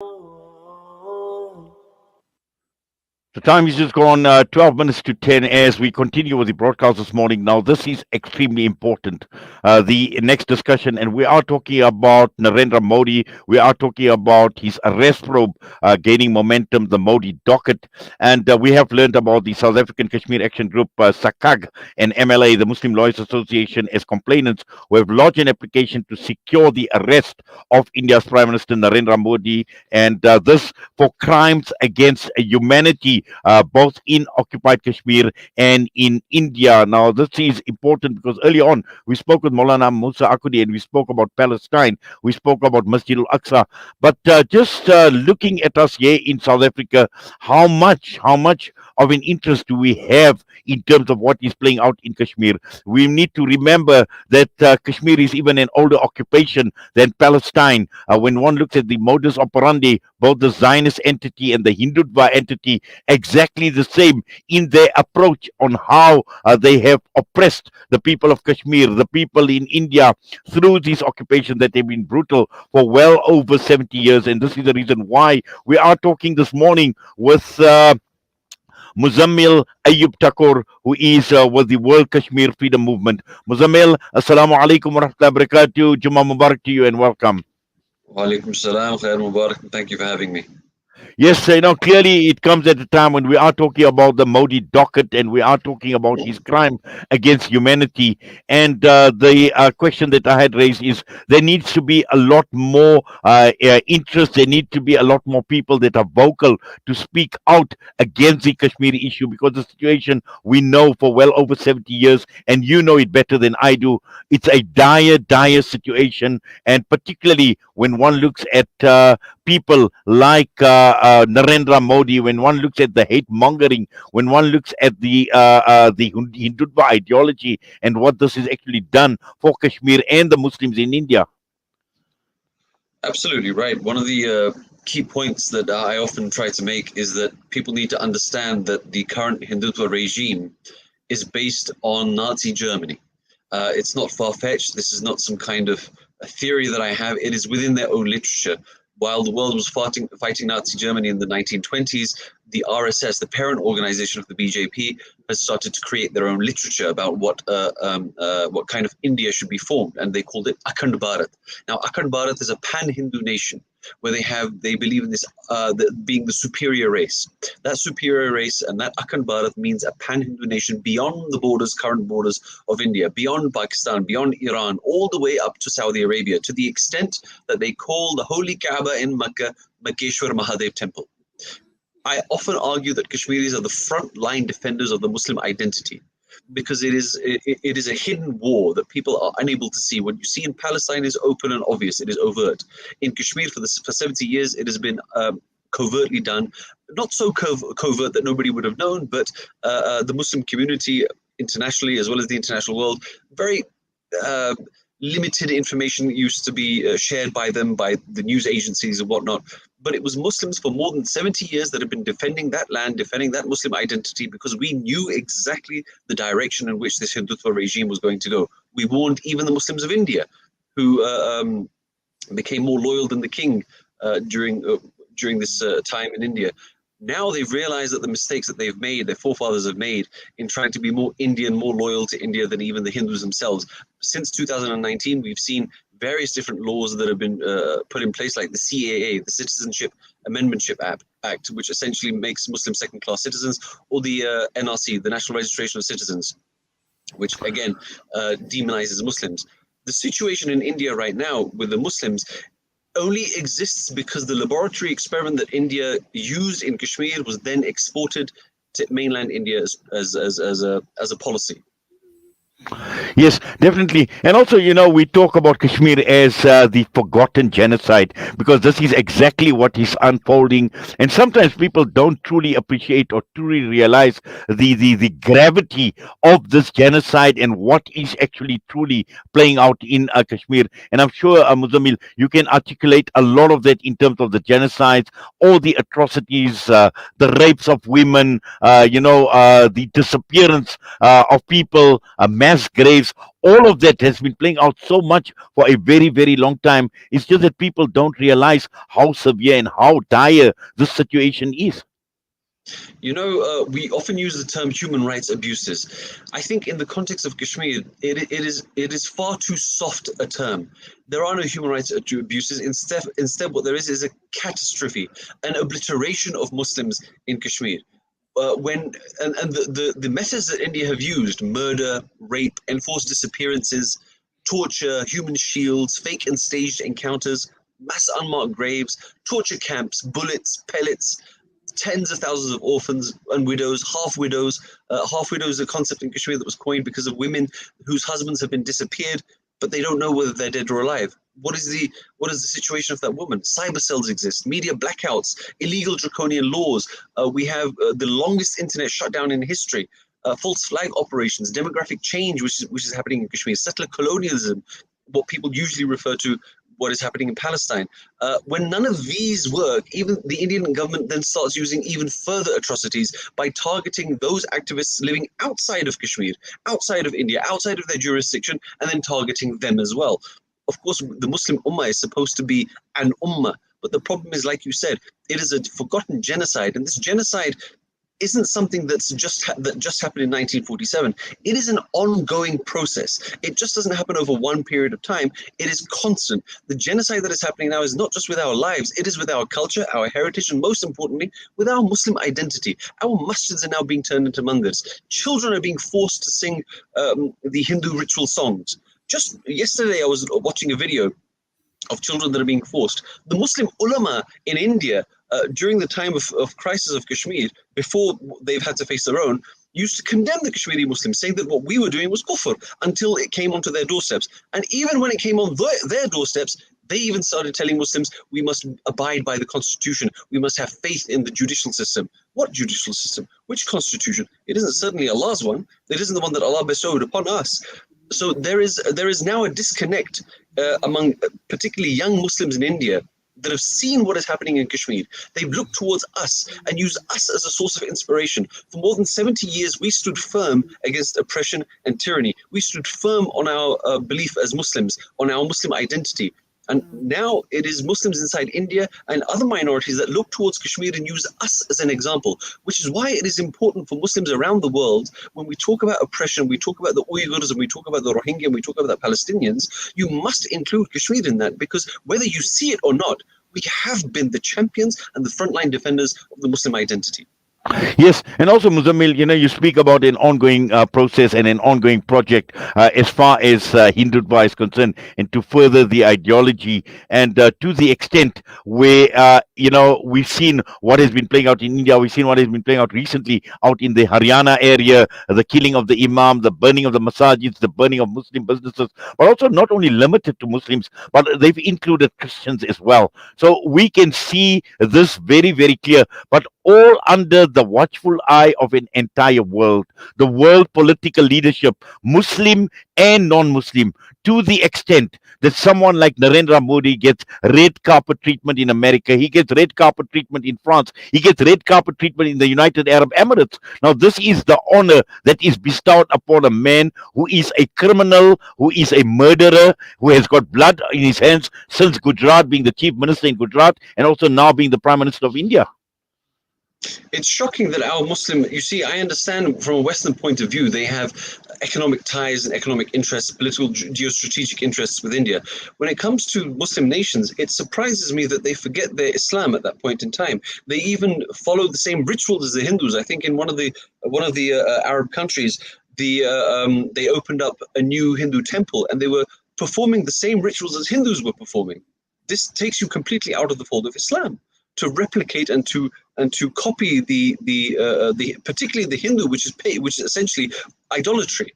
The time is just gone 12 minutes to 10 as we continue with the broadcast this morning. Now, this is extremely important. The next discussion, and we are talking about Narendra Modi. We are talking about his arrest probe gaining momentum, the Modi Docket. And we have learned about the South African Kashmir Action Group, SACAG, and MLA, the Muslim Lawyers Association, as complainants who have lodged an application to secure the arrest of India's Prime Minister Narendra Modi. And this for crimes against humanity, both in occupied Kashmir and in India. Now, this is important because early on we spoke with Maulana Musa Akudi and we spoke about Palestine, we spoke about Masjid al Aqsa. But just looking at us here in South Africa, how much of an interest do we have in terms of what is playing out in Kashmir? We need to remember that Kashmir is even an older occupation than Palestine. When one looks at the modus operandi, both the Zionist entity and the Hindutva entity, exactly the same in their approach on how they have oppressed the people of Kashmir, the people in India, through this occupation that have been brutal for well over 70 years. And this is the reason why we are talking this morning with Muzzammil Ayyub Thakur, who is with the World Kashmir Freedom Movement. Muzzammil, Assalamu alaikum wa rahmatullahi wa barakatuh. Jummah Mubarak to you and welcome. Wa alaikum salam, khair mubarak, and thank you for having me. Yes, clearly it comes at a time when we are talking about the Modi Docket and we are talking about his crime against humanity. And the question that I had raised is there needs to be a lot more interest. There need to be a lot more people that are vocal to speak out against the Kashmiri issue, because the situation we know for well over 70 years, and you know it better than I do, it's a dire situation. And particularly when one looks at people like Narendra Modi, when one looks at the hate mongering, when one looks at the Hindutva ideology and what this has actually done for Kashmir and the Muslims in India. Absolutely right. One of the key points that I often try to make is that people need to understand that the current Hindutva regime is based on Nazi Germany. It's not far-fetched. This is not some kind of a theory that I have. It is within their own literature. While the world was fighting Nazi Germany in the 1920s, the RSS, the parent organization of the BJP, has started to create their own literature about what kind of India should be formed, and they called it Akhand Bharat. Now, Akhand Bharat is a pan-Hindu nation where they believe in this being the superior race. That superior race and that Akhand Bharat means a pan-Hindu nation beyond the current borders of India, beyond Pakistan, beyond Iran, all the way up to Saudi Arabia, to the extent that they call the holy Kaaba in Makkah Makkeshwar Mahadev Temple. I often argue that Kashmiris are the front-line defenders of the Muslim identity, because it is a hidden war that people are unable to see. What you see in Palestine is open and obvious. It is overt. In Kashmir, for 70 years, it has been covertly done. Not so covert that nobody would have known, but the Muslim community internationally, as well as the international world, very limited information used to be shared by them, by the news agencies and whatnot. But it was Muslims for more than 70 years that have been defending that land, defending that Muslim identity, because we knew exactly the direction in which this Hindutva regime was going to go. We warned even the Muslims of India, who became more loyal than the king during this time in India. Now they've realized that the mistakes that they've made, their forefathers have made, in trying to be more Indian, more loyal to India than even the Hindus themselves. Since 2019, we've seen various different laws that have been put in place, like the CAA, the Citizenship Amendmentship Act, which essentially makes Muslims second-class citizens, or the NRC, the National Registration of Citizens, which again demonizes Muslims. The situation in India right now with the Muslims only exists because the laboratory experiment that India used in Kashmir was then exported to mainland India as a policy. Yes, definitely. And also, we talk about Kashmir as the forgotten genocide, because this is exactly what is unfolding. And sometimes people don't truly appreciate or truly realize the gravity of this genocide and what is actually truly playing out in Kashmir. And I'm sure, Muzzammil, you can articulate a lot of that in terms of the genocides, all the atrocities, the rapes of women, the disappearance of people, mass mass graves, all of that has been playing out so much for a very, very long time. It's just that people don't realize how severe and how dire this situation is. We often use the term human rights abuses. I think in the context of Kashmir, it is far too soft a term. There are no human rights abuses. Instead, what there is a catastrophe, an obliteration of Muslims in Kashmir. When and the methods that India have used: murder, rape, enforced disappearances, torture, human shields, fake and staged encounters, mass unmarked graves, torture camps, bullets, pellets, tens of thousands of orphans and widows, half widows. Half widows, a concept in Kashmir that was coined because of women whose husbands have been disappeared, but they don't know whether they're dead or alive. What is the situation of that woman? Cyber cells exist, media blackouts, illegal draconian laws. We have the longest internet shutdown in history. False flag operations, demographic change, which is happening in Kashmir, settler colonialism, what people usually refer to what is happening in Palestine. When none of these work, even the Indian government then starts using even further atrocities by targeting those activists living outside of Kashmir, outside of India, outside of their jurisdiction, and then targeting them as well. Of course, the Muslim Ummah is supposed to be an Ummah, but the problem is, like you said, it is a forgotten genocide, and this genocide isn't something that just happened in 1947. It is an ongoing process. It just doesn't happen over one period of time. It is constant. The genocide that is happening now is not just with our lives, it is with our culture, our heritage, and most importantly, with our Muslim identity. Our masjids are now being turned into mandirs. Children are being forced to sing the Hindu ritual songs. Just yesterday, I was watching a video of children that are being forced. The Muslim ulama in India, during the time of crisis of Kashmir, before they've had to face their own, used to condemn the Kashmiri Muslims, saying that what we were doing was kufr, until it came onto their doorsteps. And even when it came on their doorsteps, they even started telling Muslims, we must abide by the constitution. We must have faith in the judicial system. What judicial system? Which constitution? It isn't certainly Allah's one. It isn't the one that Allah bestowed upon us. So there is now a disconnect among particularly young Muslims in India that have seen what is happening in Kashmir. They've looked towards us and used us as a source of inspiration. For more than 70 years, we stood firm against oppression and tyranny. We stood firm on our belief as Muslims, on our Muslim identity. And now it is Muslims inside India and other minorities that look towards Kashmir and use us as an example, which is why it is important for Muslims around the world, when we talk about oppression, we talk about the Uyghurs, and we talk about the Rohingya, and we talk about the Palestinians, you must include Kashmir in that, because whether you see it or not, we have been the champions and the frontline defenders of the Muslim identity. Yes, and also Muzammil, you speak about an ongoing process and an ongoing project as far as Hindutva is concerned, and to further the ideology, and to the extent where we've seen what has been playing out in India, we've seen what has been playing out recently out in the Haryana area, the killing of the imam, the burning of the masajids, the burning of Muslim businesses, but also not only limited to Muslims, but they've included Christians as well. So we can see this very, very clear, but all under the watchful eye of an entire world, the world political leadership, Muslim and non-Muslim, to the extent that someone like Narendra Modi gets red carpet treatment in America, he gets red carpet treatment in France, he gets red carpet treatment in the United Arab Emirates. Now, this is the honor that is bestowed upon a man who is a criminal, who is a murderer, who has got blood in his hands since Gujarat, being the chief minister in Gujarat, and also now being the Prime Minister of India. It's shocking that our Muslim, you see, I understand from a Western point of view, they have economic ties and economic interests, political geostrategic interests with India. When it comes to Muslim nations, it surprises me that they forget their Islam at that point in time. They even follow the same rituals as the Hindus. I think in one of the Arab countries, they opened up a new Hindu temple, and they were performing the same rituals as Hindus were performing. This takes you completely out of the fold of Islam. To replicate and to copy the particularly the Hindu, which is essentially idolatry,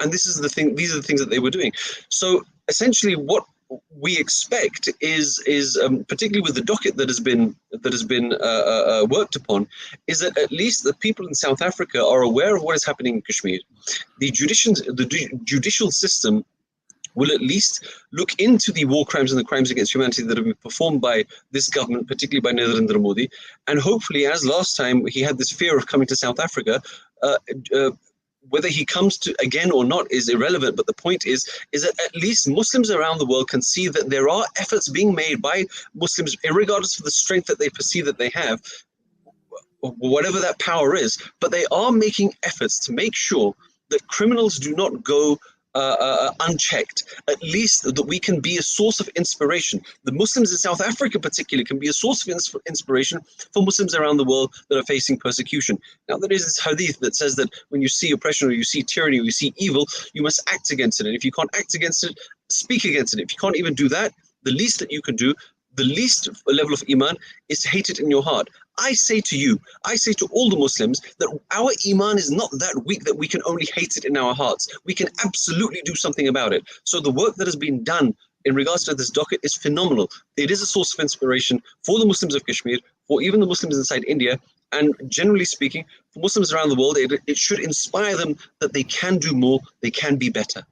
and this is the thing. These are the things that they were doing. So essentially, what we expect is particularly with the docket that has been worked upon, is that at least the people in South Africa are aware of what is happening in Kashmir. The judicial system will at least look into the war crimes and the crimes against humanity that have been performed by this government, particularly by Narendra Modi. And hopefully, as last time he had this fear of coming to South Africa, whether he comes to again or not is irrelevant, but the point is that at least Muslims around the world can see that there are efforts being made by Muslims, regardless of the strength that they perceive that they have, whatever that power is, but they are making efforts to make sure that criminals do not go unchecked. At least that we can be a source of inspiration. The Muslims in South Africa particularly can be a source of inspiration for Muslims around the world that are facing persecution. Now, there is this hadith that says that when you see oppression or you see tyranny or you see evil, you must act against it. And if you can't act against it, speak against it. If you can't even do that, the least that you can do, the least level of iman, is to hate it in your heart. I say to you, I say to all the Muslims that our iman is not that weak that we can only hate it in our hearts. We can absolutely do something about it. So the work that has been done in regards to this docket is phenomenal. It is a source of inspiration for the Muslims of Kashmir, for even the Muslims inside India, and generally speaking, for Muslims around the world. It should inspire them that they can do more, they can be better.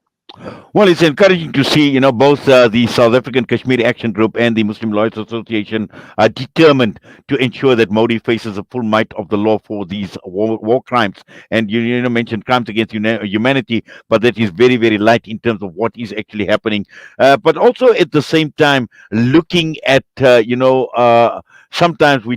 Well, it's encouraging to see, both the South African Kashmiri Action Group and the Muslim Lawyers Association are determined to ensure that Modi faces the full might of the law for these war crimes. And mentioned crimes against humanity, but that is very, very light in terms of what is actually happening. But also at the same time, looking at, sometimes we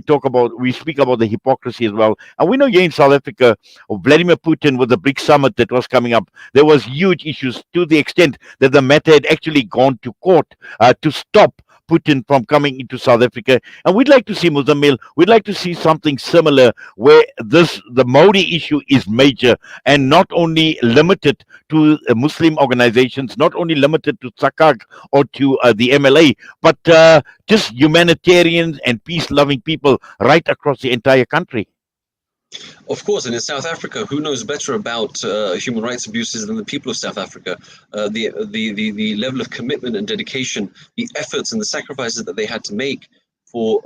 speak about the hypocrisy as well. And we know here in South Africa, Vladimir Putin with the BRICS summit that was coming up, there was huge issues to the extent that the matter had actually gone to court to stop Putin from coming into South Africa. And we'd like to see, Muzzammil, we'd like to see something similar where the Modi issue is major and not only limited to Muslim organizations, not only limited to SACAG or to the MLA, but just humanitarians and peace-loving people right across the entire country. Of course, and in South Africa, who knows better about human rights abuses than the people of South Africa? The level of commitment and dedication, the efforts and the sacrifices that they had to make for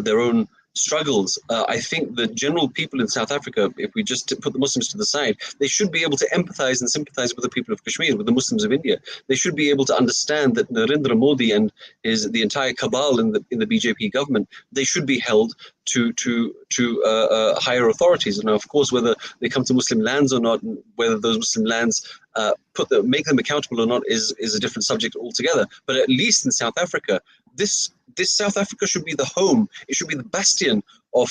their own struggles. I think the general people in South Africa, if we just put the Muslims to the side, they should be able to empathize and sympathize with the people of Kashmir, with the Muslims of India. They should be able to understand that Narendra Modi and the entire cabal in the BJP government, they should be held to higher authorities. And of course, whether they come to Muslim lands or not, and whether those Muslim lands make them accountable or not is a different subject altogether. But at least in South Africa, this South Africa should be the home. It should be the bastion of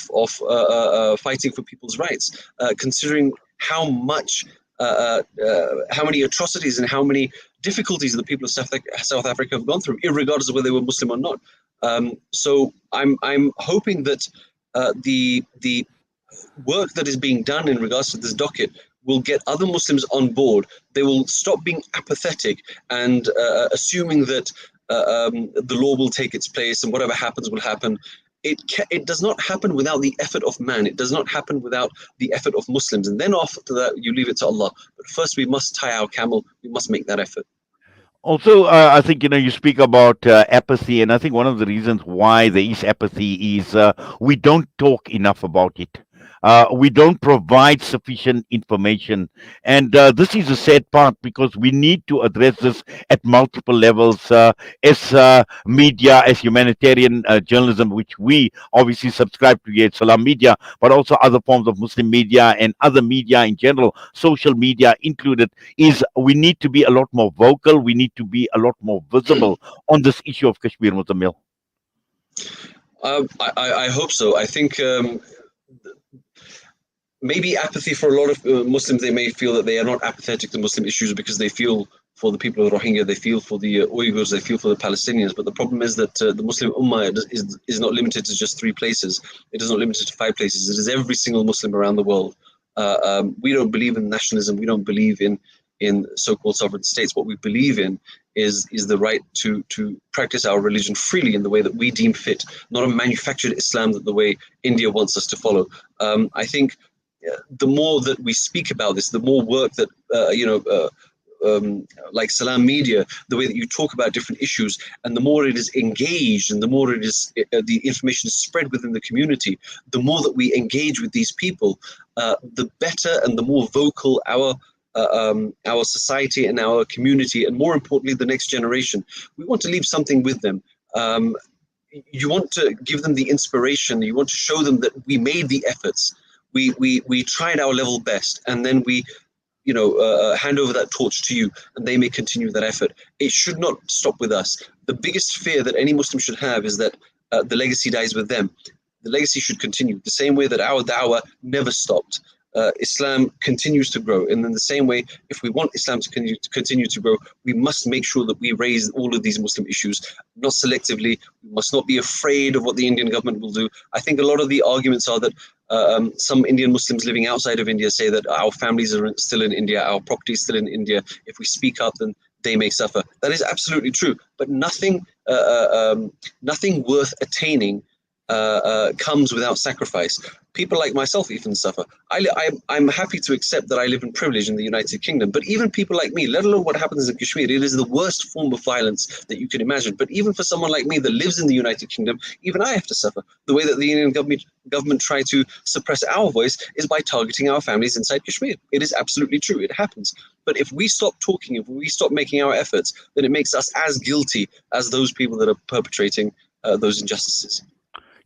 fighting for people's rights, considering how many atrocities and how many difficulties the people of South Africa have gone through, irregardless of whether they were Muslim or not. So I'm hoping that the work that is being done in regards to this docket will get other Muslims on board. They will stop being apathetic and assuming that the law will take its place and whatever happens will happen. It does not happen without the effort of man. It does not happen without the effort of Muslims. And then after that, you leave it to Allah. But first, we must tie our camel. We must make that effort. Also, I think you speak about apathy, and I think one of the reasons why there is apathy is we don't talk enough about it. We don't provide sufficient information, and this is a sad part because we need to address this at multiple levels as media, as humanitarian journalism, which we obviously subscribe to here at Salam Media, but also other forms of Muslim media and other media in general, social media included. Is we need to be a lot more vocal. We need to be a lot more visible on this issue of Kashmir, Muzzammil. I hope so. I think. Maybe apathy for a lot of Muslims, they may feel that they are not apathetic to Muslim issues because they feel for the people of Rohingya, they feel for the Uyghurs, they feel for the Palestinians. But the problem is that the Muslim Ummah is not limited to just 3 places. It is not limited to 5 places. It is every single Muslim around the world. We don't believe in nationalism. We don't believe in so-called sovereign states. What we believe in is the right to practice our religion freely in the way that we deem fit, not a manufactured Islam that the way India wants us to follow. I think the more that we speak about this, the more work that like Salam Media, the way that you talk about different issues, and the more it is engaged, and the more it is the information is spread within the community, the more that we engage with these people, the better and the more vocal our society and our community, and more importantly, the next generation. We want to leave something with them. You want to give them the inspiration. You want to show them that we made the efforts. We tried our level best, and then we hand over that torch to you, and they may continue that effort. It should not stop with us. The biggest fear that any Muslim should have is that the legacy dies with them. The legacy should continue the same way that our da'wah never stopped. Islam continues to grow, and in the same way, if we want Islam to continue to grow, we must make sure that we raise all of these Muslim issues, not selectively. We must not be afraid of what the Indian government will do. I think a lot of the arguments are that some Indian Muslims living outside of India say that our families are still in India, our property is still in India. If we speak up, then they may suffer. That is absolutely true, but nothing worth attaining comes without sacrifice. People like myself even suffer. I'm happy to accept that I live in privilege in the United Kingdom, but even people like me, let alone what happens in Kashmir, it is the worst form of violence that you can imagine. But even for someone like me that lives in the United Kingdom, even I have to suffer. The way that the Indian government try to suppress our voice is by targeting our families inside Kashmir. It is absolutely true. It happens. But if we stop talking, if we stop making our efforts, then it makes us as guilty as those people that are perpetrating those injustices.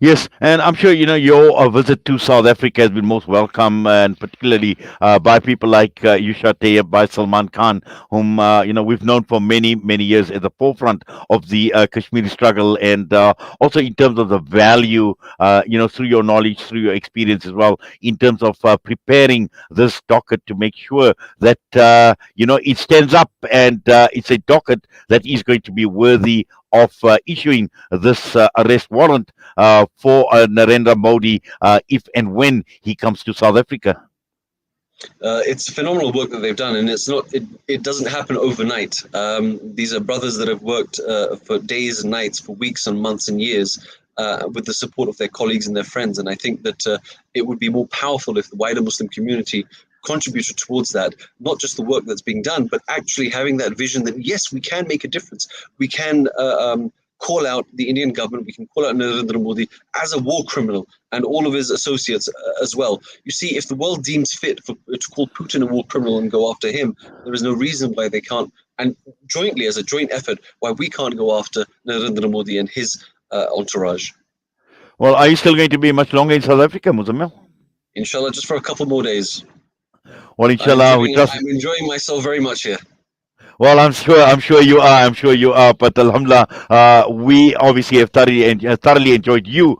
Yes, and I'm sure your visit to South Africa has been most welcome, and particularly by people like Yusha Tayyab, by Salman Khan, whom we've known for many many years at the forefront of the Kashmiri struggle, and also in terms of the value, through your knowledge, through your experience as well, in terms of preparing this docket to make sure that it stands up, and it's a docket that is going to be worthy of issuing this arrest warrant for Narendra Modi if and when he comes to South Africa. It's phenomenal work that they've done, and it doesn't happen overnight. These are brothers that have worked for days and nights, for weeks and months and years, with the support of their colleagues and their friends. And I think that it would be more powerful if the wider Muslim community contributed towards that, not just the work that's being done, but actually having that vision that yes, we can make a difference. We can call out the Indian government, we can call out Narendra Modi as a war criminal and all of his associates as well. You see, if the world deems fit to call Putin a war criminal and go after him, there is no reason why they can't, and jointly, as a joint effort, why we can't go after Narendra Modi and his entourage. Well, are you still going to be much longer in South Africa, Muzzammil? Inshallah, just for a couple more days. Well, inshallah, we trust. I'm enjoying myself very much here. Well, I'm sure you are. I'm sure you are. But Alhamdulillah, we obviously have thoroughly enjoyed you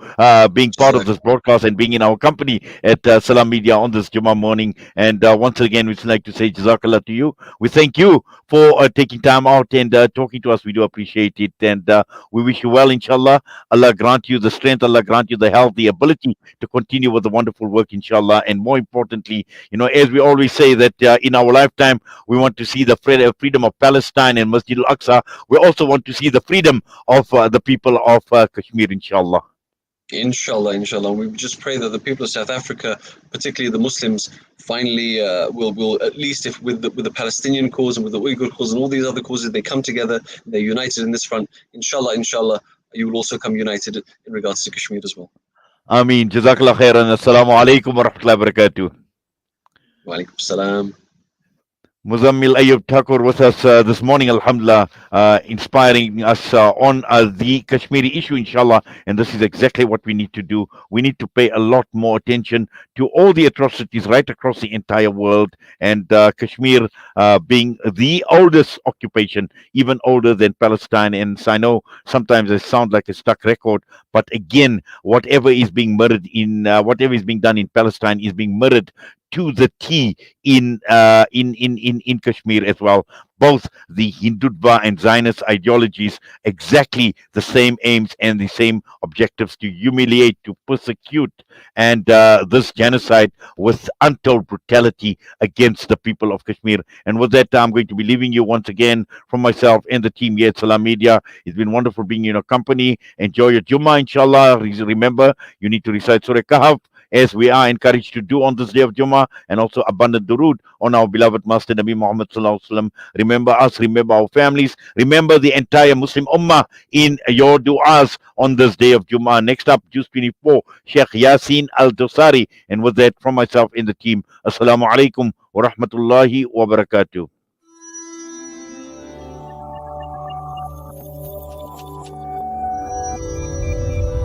being part of this broadcast and being in our company at Salam Media on this Jummah morning. And once again, we'd like to say Jazakallah to you. We thank you for taking time out and talking to us. We do appreciate it. And we wish you well, inshallah. Allah grant you the strength. Allah grant you the health, the ability to continue with the wonderful work, inshallah. And more importantly, as we always say that in our lifetime, we want to see the freedom of Palestine and Masjid al-Aqsa. We also want to see the freedom of the people of Kashmir, inshallah. Inshallah. We just pray that the people of South Africa, particularly the Muslims, finally will at least, if with the Palestinian cause and with the Uyghur cause and all these other causes, they come together, they're united in this front. Inshallah, you will also come united in regards to Kashmir as well. Ameen. Jazakallah khairan. Assalamu alaikum wa rahmatullahi wa barakatuh. Wa alaikum salam. Muzzammil Ayyub Thakur with us this morning, alhamdulillah, inspiring us on the Kashmiri issue, inshallah. And this is exactly what we need to do. We need to pay a lot more attention to all the atrocities right across the entire world. And Kashmir being the oldest occupation, even older than Palestine. And so I know sometimes it sounds like a stuck record, but again, whatever is being whatever is being done in Palestine is being mirrored to the T in Kashmir as well. Both the hindutva and Zionist ideologies, exactly the same aims and the same objectives: to humiliate, to persecute, and this genocide with untold brutality against the people of Kashmir. And with that, I'm going to be leaving you once again from myself and the team here at Salam Media. It's been wonderful being in your company. Enjoy your Jummah, inshallah. Remember, you need to recite Surah Kahf, as we are encouraged to do on this day of Jummah, and also abundant durood on our beloved Master Nabi Muhammad Sallallahu Alaihi Wasallam. Remember us, remember our families, remember the entire Muslim Ummah in your du'as on this day of Jummah. Next up, Juice 24, Sheikh Yasin Al-Dosari. And with that, from myself and the team, Assalamu alaikum wa rahmatullahi wa barakatuh.